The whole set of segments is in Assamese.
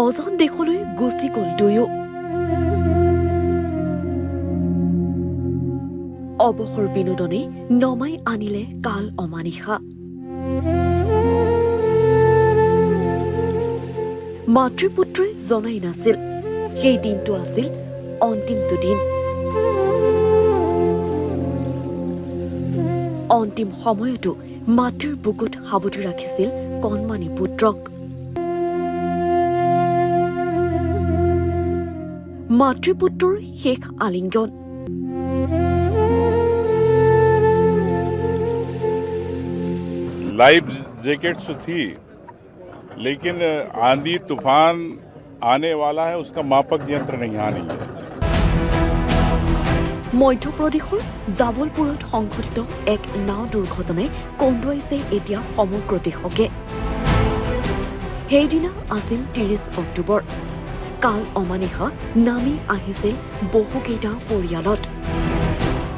অজান দেশলৈ গুচি গ'ল দুয়ো। অৱসৰ বিনোদনে নমাই আনিলে কাল অমানিশা। মাতৃপুত্ৰই জনাই নাছিল সেই দিনটো আছিল অন্তিমটো দিন। অন্তিম সময়তো মাতৃৰ বুকুত সাৱটি ৰাখিছিল কণমানি পুত্ৰক। মাতৃপুত্ৰৰ শেষ আলিংগন। लाइफ जैकेट्स तो थी, लेकिन आंधी तूफान आने वाला है उसका मापक यंत्र नहीं यहाँ नहीं है। মধ্যপ্ৰদেশৰ জাবলপুৰত সংঘটিত এক নাও দুৰ্ঘটনাই কন্দুৱাইছে এতিয়া সমগ্ৰ দেশকে। সেইদিনা আছিল ৩০ অক্টোবৰ। কাল অমানিশা নামি আহিছিল বহুকেইটা পৰিয়ালত।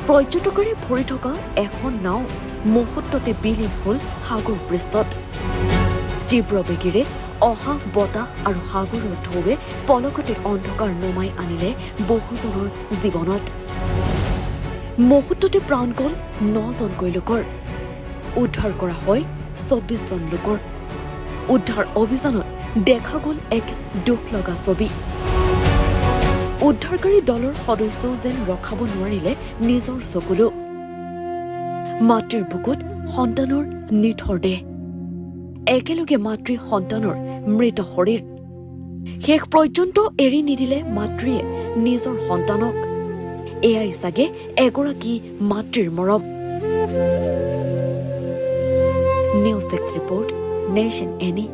পৰ্যটকেৰে ভৰি থকা এখন নাও মুহূৰ্ততে বিলীন হ'ল সাগৰ পৃষ্ঠত। তীব্ৰ বেগেৰে অহা বতাহ আৰু সাগৰৰ ঢৌৱে পলকতে অন্ধকাৰ নমাই আনিলে বহুজনৰ জীৱনত। মুহূৰ্ততে প্ৰাণ গ'ল ৯জনকৈ লোকৰ। উদ্ধাৰ কৰা হয় ২৪জন লোকৰ। উদ্ধাৰ অভিযানত দেখা গ'ল এক দুখ লগা ছবি। উদ্ধাৰকাৰী দলৰ সদস্যও যেন ৰখাব নোৱাৰিলে নিজৰ চকুলো। মাতৃৰ বুকুত সন্তানৰ নিথৰ দেহ, একেলগে মাতৃ সন্তানৰ মৃত শৰীৰ। শেষ পৰ্যন্ত এৰি নিদিলে মাতৃয়ে নিজৰ সন্তানক। এয়াই চাগে এগৰাকী মাতৃৰ মৰম। News desk report, nation any.